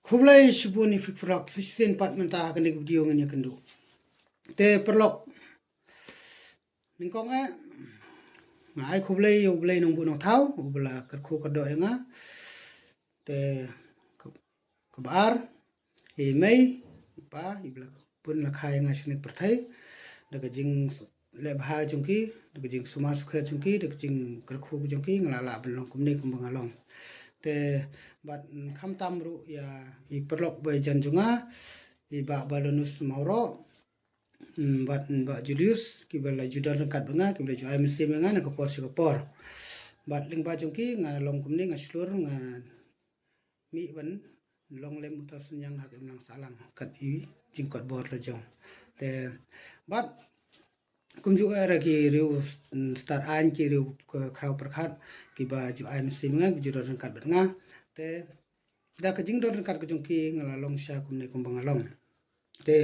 Kublai shibuni fikrak sisen pat mentah kan di video ngani kendu. Te perlok ningkong ngai kublai yo blai nong bu nong thau ubla kerku kedo nga te kebar mei pa ibla pun la khai nga shnik perthai daga jing le bha jungki daga jing suma sukhe jungki daga jing kerku jungki ngala la belong kumne kumbang along te bat kham tam ru ya I perlok bai jan junga I ba balonus mauro bat ba Julius ki bala judar kat bunga ki bala joai mesti menga na kapor si kapor bat ling ba jungki nga long kumni nga slur nga mi ban long lem utar senyang hak emlang salang kat I jingkot bor la jong te bat kumju era ki riu start an ki riu krau perkhat ki ba joai mesti menga judar kat bunga te da ka jing dor kat ka jungki ngala long sha kumne kumbang along te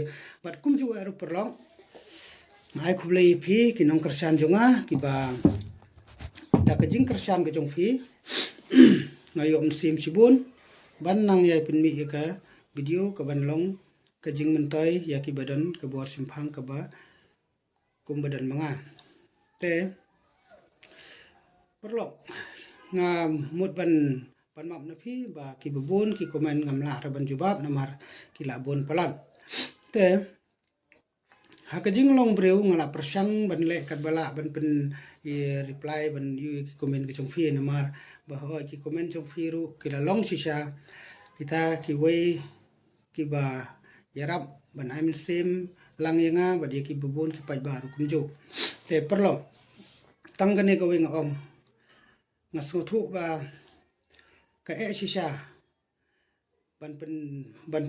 bat kumju era perlong mai kublai phi ki nong kersan jonga ki ba da ka jing kersan ka jong phi ngayom sim sibun ban nang ya pin mi ka video ka ban long ka jing mentoy ya ki badan ka bor simphang ka ba kum badan manga te perlok nga mut ban map na phi ba ki babon ki komen ngamla ra ban jubab namar ki la bon palat te hakajing long breu ngala persang ban le kat bala ban pen reply ban yu ki komen ki chong phi namar bahwa ki komen chong phi ru ki la long sisa kita ki wei ki ba yarap ban I'm sim lang yanga ba dia ki babon ki pai baru kumjo te perlo tanggane ka wei ngom ngasu thu ba ka sisa ban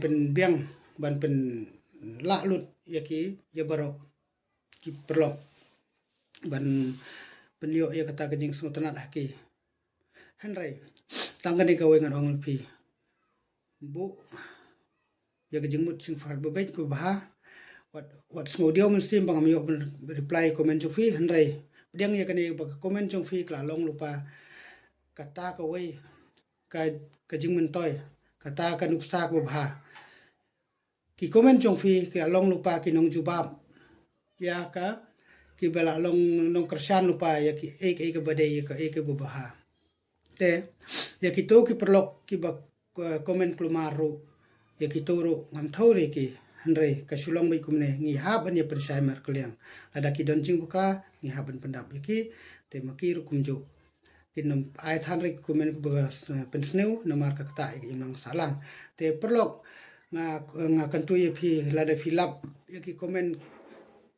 pen biang ban pen la lut yaki ya baro ki perlo ban penyo ya kata kajing sutanat haki hanrai tanggane ka wei ngan phi bu ya kajing mut sing farat babait ko bah wat sngodio men sim bang amyo reply comment jo phi hanrai diang ya kane ba comment jong phi kla long lupa kata ka wei ka kajing men toy kata ka nuksa ko bah ki komen jong phi ki along lupa ki nong jubab ya ka ki bala long nong kersan lupa ya ki ek bade ya ka ek bubaha te ya ki to ki perlok ki ba komen klumaru ya ki toro ngam thore ki hanre ka sulong bai kumne ngi haban ya persai mar kliang ada ki don jing buka ngi haban pendap ki te makir kumjo kinom ai than re komen ku ba pensneu namar ka kata imang salang te perlok nga kantu ye phi lada philap ye ki comment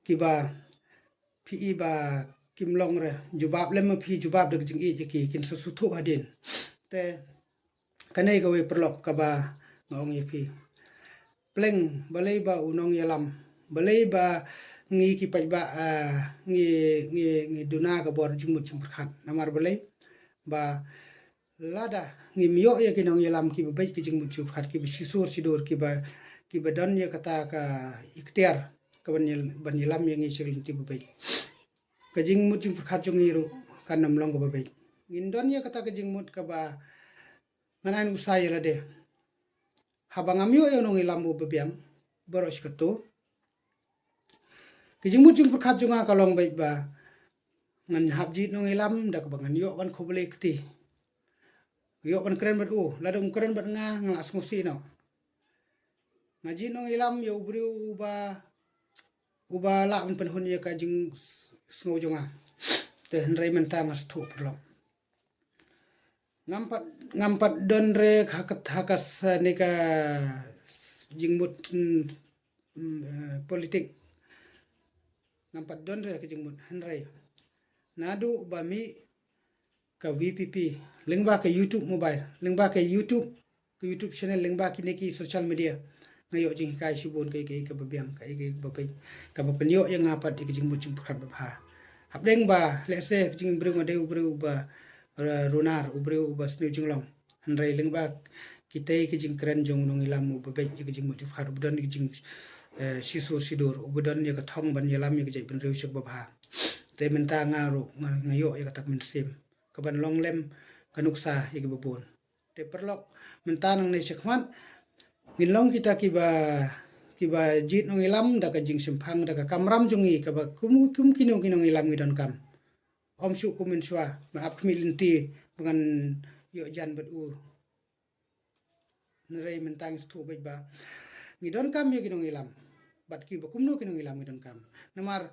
ki ba phi ba kim long re jubab lem phi jubab de jing e ki kin su thu adin te kanai ka we perlok ka ba ngong ye phi pleng balai ba unong yalam balai ba ngi ki pai ba ngi duna ka bor jimut jim khat namar balai ba lada ngi mio ya ki nong yalam ki ba ki jing muchu khat ki sisur sidur ki ba don ya kata ka ikhtiar ka ban yalam yang ngi sigil ti ba ka jing muchu khat jong iru kan nam long ba ngin don ya kata ka jing mut ka ba nganan usai la de habang amyo ya nong yalam bu biam boros ka to ki jing muchu khat jonga ka long ba ngan habji nong yalam dak ba ngan yo ban khoble kti yo kan keren bat ladum keren bat nga ngas ngusi no ngaji nong ilam yo bru uba la pen hun ya ka jing sngo jonga te hendrai menta ngas thu perlo ngampat don re hakas nika jingmut politik ngampat don re ka jingmut hendrai nadu bami ka VPP lengba ka YouTube mobile lengba ka YouTube channel lengba ki neki social media ngayo jing kai sibon kai ka babiang kai bapai ka bapenyo yang apat ki jing mucing pakhat ba hableng ba lese jing brung ade ubru ba runar ubru ba snu jinglong hanrai lengba kitai ki jing keren jong nong ilam babai ki jing mucing pakhat budon ki jing sisu sidur ubudon ya ka thong ban yalam ya ki jai ben reu sik ba te menta ngaru ngayo ya ka tak min sim kaban long lem kanuksa yagi babon te perlok mentanang ne sekmat Nginlong kita kiba jit nong ilam da ka jing simpang da ka kamram jungi ka ba kum kino ilam ngidon kam. Om su kumin swa maaf kami linti dengan yo jan bet u. Nerai mentang stu baik ba. Ngidon kam yo kinong ilam. Bat ki ba kumno kinong ilam ngidon kam. Namar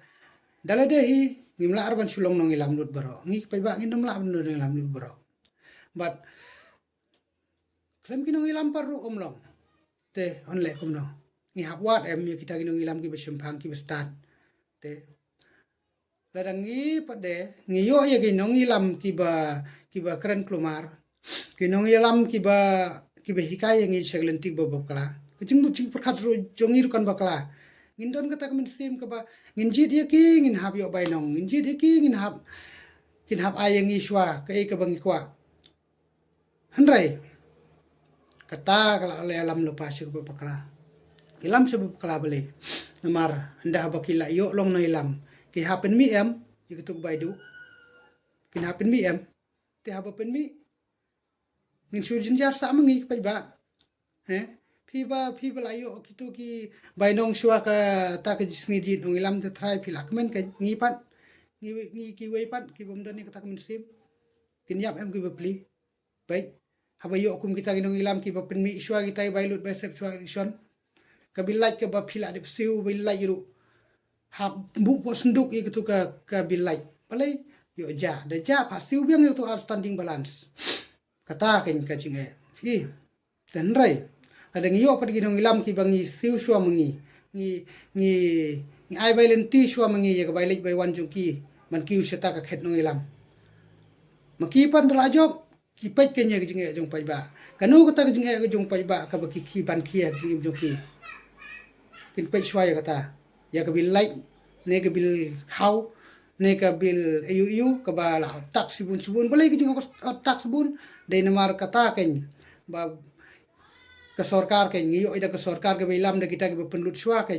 daladehi ngimla arban sulong nong ilam lut baro. Ngi pai ba ngindom la nong ilam lut baro. Bat klem kinong ilam paru omlong. Te onle kumno. Ngi hapwat yo kita kinong ilam ki ba simpang ki ba stan. Te ladang ngi pade ngi yo ya kinong ilam ki ba keren klumar. Kinong ilam ki ba hikai ngi seglentik ba bakla. Kecing bucing perkat jongi rukan bakla. Ngindon kata kemen sim ke ba nginjit ya ki ngin hap yo bainong nginjit ya ki ngin hap ayang iswa ke ke bangi kwa. Handrai kata kala ale alam lepas ke bakla. Ilam sebab bakla beli. Namar anda bakila yo long no ilam. Ki hapen mi em ikutuk baidu. Kin hapen mi em te hapen mi ngin surjin jar sa mengi pai ba. Piba layo kitu ki bainong shwa ka ta ka jisni di nong ilam te try pilak men ka ngipan ngi ki weipan ki bomdan ni kata men sim kinyap em ki bepli baik haba yo kum kita nong ilam ki bapen mi shwa kita bailut ba sep shwa rison ka bilai ka ba pila de siu bilai ru hab bu po senduk i kitu ka bilai balai yo ja da ja pa siu biang itu outstanding balance kata ken ka jinge hi tenrai ada ngiyo pad ginong ilam ki bangi siu shwa mengi ngi ai bai lenti shwa mengi ya ka bai lek bai wan jungki man ki useta ka khet nong ilam maki pan dra job ki pet kenya jinge jong pai ba kanu kata jinge jong pai ba ka ba ki ban ki jinge jongki kin pet shwa ya kata ya ka bil like ne ka bil khau ne ka bil ayu ka ba la tak sibun balai ki jinge tak sibun dei namar kata ken ba ke sorkar ke ngiyo ida ke sorkar ke bilam de kita ke penlut shwa ke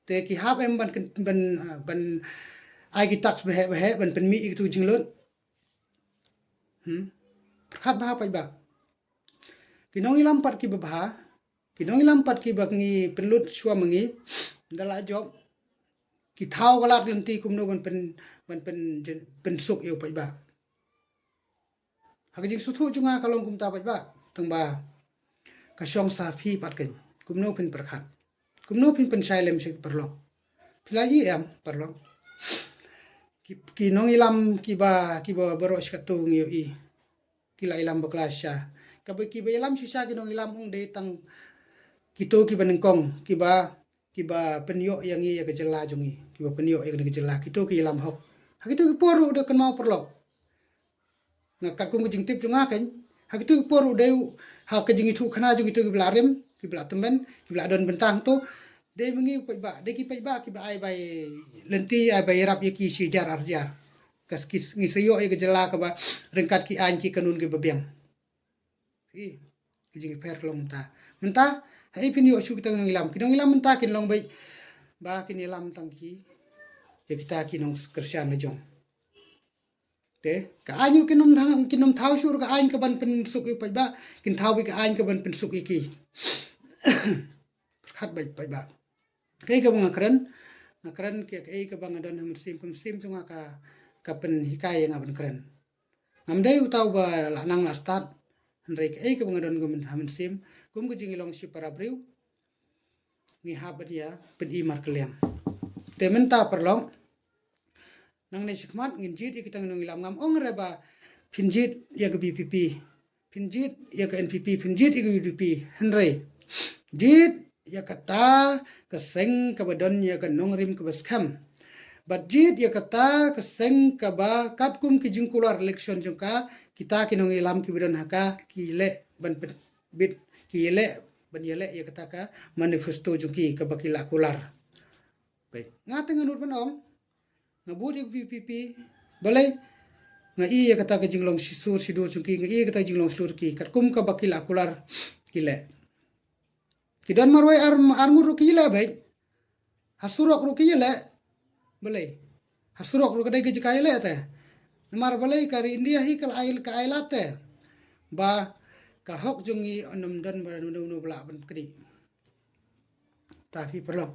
te ki hab em ban ai ki tax behe ban pen mi itu jinglun perkat bah pai ba kinong ilam pat ki bah kinong ilam pat ki ngi penlut shwa mengi dala job ki thau galat lenti kumno ban pen suk yo pai ba hak jing suthu junga kalong kum ta pai ba tang ba kasyong sa phi pat ken kumno pin perkhat kumno pin sailem sik perlo pilai em perlo ki nong ilam ki ba baro skatu ngi i kila ilam baklasya ka ba ki ba ilam sisa ki nong ilam ung de tang kito ki banengkong ki ba penyo yang i ya kejela jungi ki ba penyo yang kejela kito ki ilam hok hakito ki poru de kan mau perlo ngakat kum jing tip junga ken hakitu poru deu ha ke jingi thu khana jingi tu blarem ki bla temen ki bla don bentang tu de mengi pai ba de ki pai ba ki ba ai bai lenti ai bai rap ye ki si jar arjar kas ki ngi seyo ye gejela ka ba rengkat ki an ki kanun ke babiang i ki jingi per long ta menta hai pin yo su kita ngilam menta kin long bai ba kin ilam tang ki ye kita ki nong kersian le jong te ka anyu kinom thau sur ka ain ka ban pen suk i pai ba kin thau bi ka ain ka ban pen suk i ki khat bai pai ba kai ka bang kren ke ai ka bang adon ham sim chunga ka pen hikai yang aban kren ngam dai utau ba la nang la start handai ai ka bang adon gum ham sim kum ku jingi long si para briu ni habat ya pen i mar klem te menta perlong nang ne sikmat ngin jit kita nong ilam ngam ong reba pinjit ya ke BPP pinjit ya ke NPP pinjit ya ke UDP henry jit ya kata keseng ke badon ya ke nongrim ke baskam budget ya kata keseng ke ba kapkum ki jingkular election jungka kita kinong ilam ki badon haka ki le ban bit ki le ban yele ya kata ka manifesto jungki ke bakila kular baik ngatengan ur banong ngabut ik PPP balai nga iya kata ka jinglong sisur sidur chungki nga iya kata jinglong slur ki katkum ka bakil akular kile kidan marwai arngur ru kile bai hasurok ru kile balai hasurok ru kadai ki kile te mar balai kari india hi kal ail ka ailate ba kahok jungi onum dan baranu bela ban kedi tapi perlu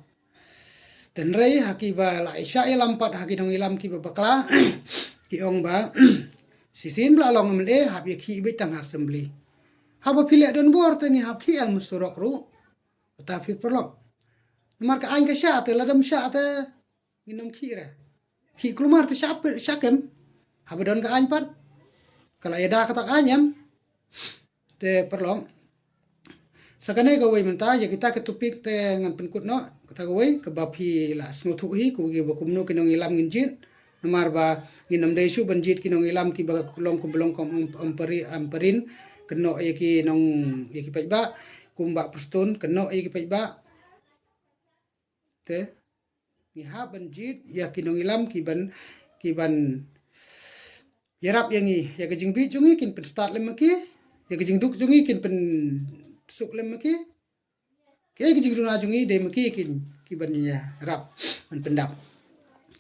dan rei haki ba la isya lampat haki dong ilam ki ba bakla ki ong ba sisin bla long mle hab ye ki be tang assembly haba pilek don bor tengi hab ki al musurok ru tapi perlu mar ka aing ka sya te ladam sya te nginam ki re ki kelumar te syakem haba don ka aing pat kalau ada kata anyam te perlu sakane ka wei menta ya kita ke topik te ngan penkut no kata wei ke bapi la smutu hi ku ge bakum no kinong ilam nginjit namar ba nginam dei su banjit kinong ilam ki ba long ku belong kom amparin keno ye ki nong ye ki pai ba kumba prustun keno ye ki pai ba te ni ha banjit ya kinong ilam ki ban yarap yangi ya ke jingbi jungi kin pen start lemaki ya ke jingduk jungi kin pen suk lem maki ke ki jing runa jungi de maki ki baninya rap man pendap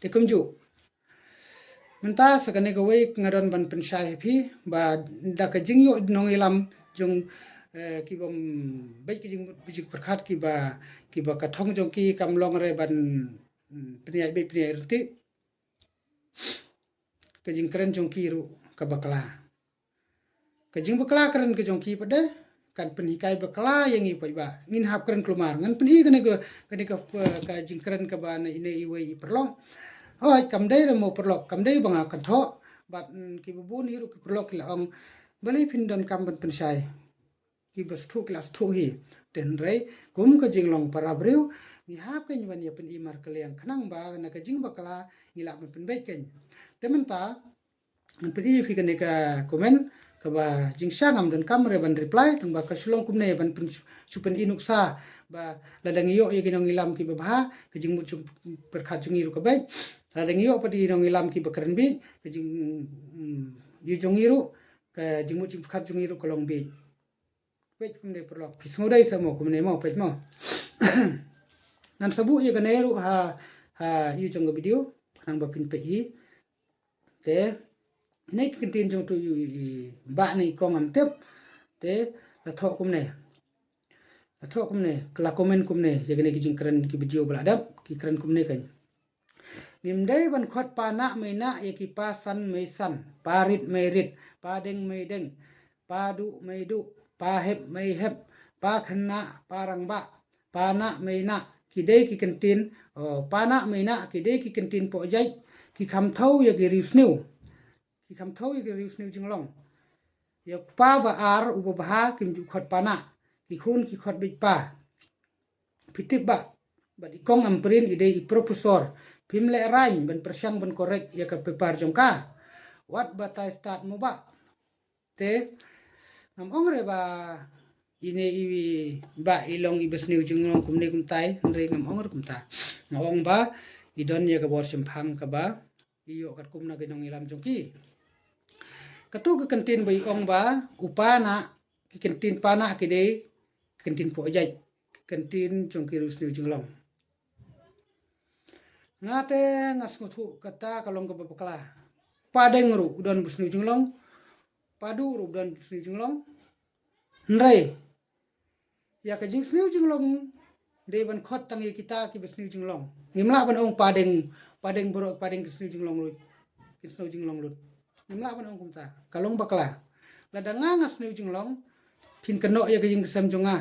te kumju menta sakane ko wei ngadon ban pensai phi ba da ka jing yo nong ilam jung ki bom bai ki jing perkhat ki ba ka thong jong ki kam long re ban pniai be pniai rti ka jing kren jong ki ru ka bakla ka jing bakla kren ke jong ki pade kan penikai bakla yang ipai ba ngin hap keren kelumar ngan peni kene ka jingkren ka ba na ine iwei perlong oi kam dei mo perlok kam dei banga kan tho bat ki bubun hiru ki perlok la ong bali pindan kam ban pensai ki bas thu kelas thu hi ten rei kum ka jinglong parabriu ni hap ken ban ya pen imar keleng khnang ba na ka jing bakla ngila ban pen bai ken tementa peni fi kene ka komen kaba jingsa ngam dan kamre ban reply tang ba kasulong kumne ban supen inuksa ba ladang iyo ye ginong ilam ki ba ke jing mucung perkhat jungi ru kabai ladang iyo padi nong ilam ki bakren bi ke jing yu jungi ru ke jing mucung perkhat jungi ru kolong bi pej kumne perlok pisngo dai samo kumne mo pej mo nan sabu ye kane ru ha yu jong video nang ba pin pe hi te nei kintin jong tu ba nei kong am tep te la tho kum ne kala komen kum ne ye gene ki jing kren ki video bladap ki kren kum ne kan nim dei ban khot pa na me na ye ki pa san me san parit me rit pa deng me deng pa du me du pa hep me hep pa khna parang ba pa na me na ki dei ki kintin pa na me na ki dei ki kintin po jai ki kham thau ye ki risnu ki kham thau ye ki risnu jinglong ya pa ba ar u ba kim ju khot pa na ki khun ki khot bi pa pitik ba ba di kong amprin ide i profesor phim le rain ban persyang ban korek ya ka pepar jongka wat batai start mo ba te nam ong re ba ine iwi ba ilong ibes niu jinglong kumne kum tai re ngam ong kum ta ngong ba idon ya ka bor simphang ka ba iyo kat kum na ginong ilam jongki katu ke kantin bai ong ba upana ki kantin pana ki de kantin po jai kantin jongki rus niu jinglong ngate ngas nguthu kata kalong ka bakla padeng ru don bus niu jinglong padu ru don bus niu jinglong nrei ya ka jing sniu jinglong de ban khot tangi kita ki bus niu jinglong ngimla ban ong padeng borok padeng ki sniu jinglong ru ki sniu jinglong ru ngimla ban ong kumta kalong bakla ladanga ngas niu jinglong phin keno ya ka jing sam jonga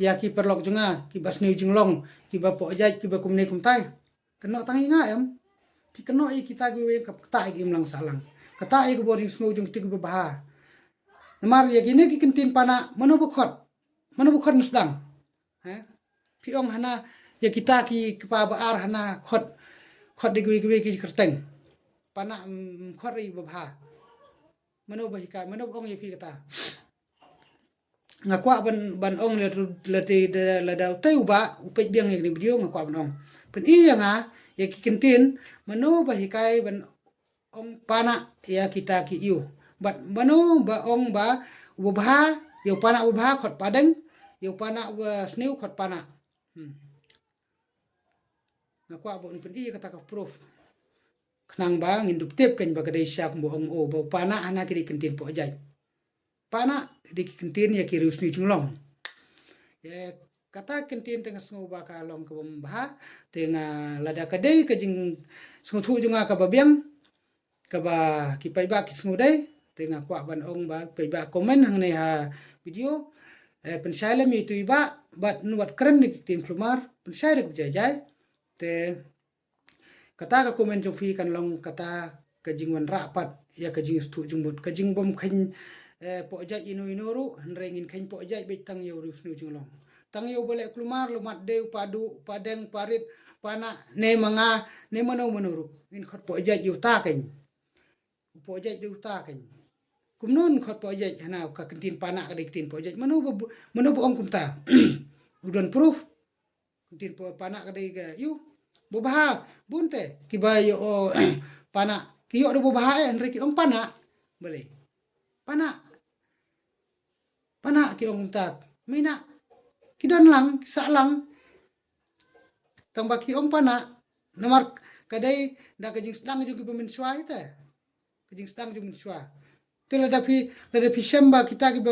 ya ki perlok jonga ki bas niu jinglong ki ba po jai ki ba kumne kumtai keno tangi nga em ki keno i kita gi we ka ta gi mlang salang kata i go boring snow jung tik ba ha namar ya gine ki kintin pana mano bukhot nisdang ha pi ong hana ya kita ki pa ba ar hana khot de gwe ki kerteng pana khot ri ba ha mano ba hika mano ong ye pi kata ngakwa ban ong le te la dau teu ba upej biang ni video ngakwa ban ong pen i nga ya ki kintin mano ba hikai ban ong pana ya kita ki yu bat mano ba ong ba ubha yo pana ubha khot padeng yo pana sniu khot pana ngakwa bon pen i kata ka proof khnang ba ngin dup tep ken ba kadai syak mo ong o ba pana ana ki kintin po jai pana di kentin ya kiri usni junglong ya kata kentin tengah sengu baka long ke bembah tengah lada kadai ke jing sengu tu junga ka babiang ka ba kipai ba kisengu dai tengah kwa ban ong ba pai ba komen hang nei ha video pensai lam itu iba bat nuat keren ni tin klumar pensai dak jajai te kata ka komen jong fi kan long kata ka jingwan rapat ya ka jing stu jungbut ka jing bom khan po jai inu ru rengin khan po jai be tang yo ru snu jing long tang yo boleh klumar lumat deu padu padeng parit pana ne manga ne mano menuru in khot po jai yu ta kan po jai du ta kan kumnun khot po jai hana ka kentin pana ka dikin po jai mano bo ong kumta udon proof kentin po pana ka dei ga yu bo baha bunte kibayo o pana kiyo do bo baha en reki ong pana boleh pana ki ong kumta mina kidon lang sa lang tang baki ong pana nomor kadai da kajing sedang juga pemen swa ita kajing sedang juga menswa tela dapi semba kita ki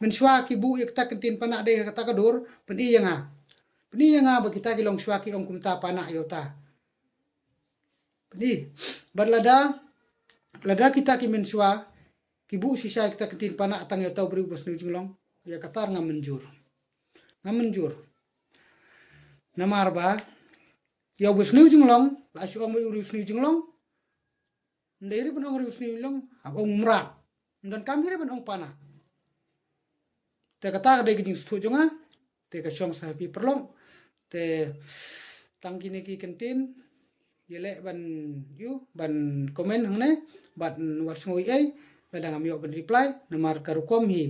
menswa ki bu kita kentin pana dei kata kadur peni yang ba kita ki long swa ki ong kumta pana yota peni barlada kita ki menswa ki bu sisa kita kentin pana tang yota beri bos nu jinglong ya katar ngamenjur namar ba ya bus nu jinglong la si ong urus nu jinglong ndai pun ong urus nu jinglong ong mrat dan kami pun ong pana te kata de jing stu jonga te ka syong sa pi perlong te tang kini ki kentin yele ban komen hangne ban was ngoi ai badang am yo ban reply namar karukom hi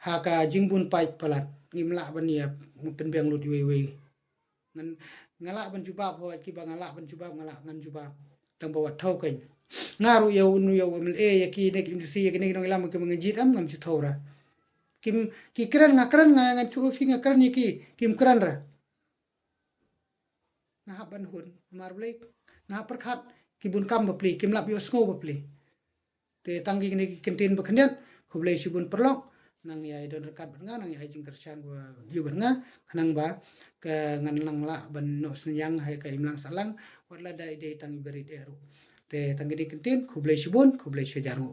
haka jingbun pai palat ngimla ban ya pen beng lut we ngan ngala ban jubab ho ki bang ngala ban jubab ngala ngan jubab tang bawa thau kan ngaru yo nu yo mel ya ki nek im si ya nek nong lam ke mengejit am ngam chu thora ki kran ngan chu fi ngakran ni kim kran ra ngah ban hun mar blek ngah perkhat ki bun kam bapli kim lap yo sngo bapli te tanggi ni kentin bakhnyan khoblei sibun perlok nang yai don rekat bernga nang yai jing kersian gua yu bernga kanang ba ke ngan lang la ban no senyang hai ka imlang salang warla dai dei tangi beri deru te tanggi di kentin khoblei sibun khoblei sejaru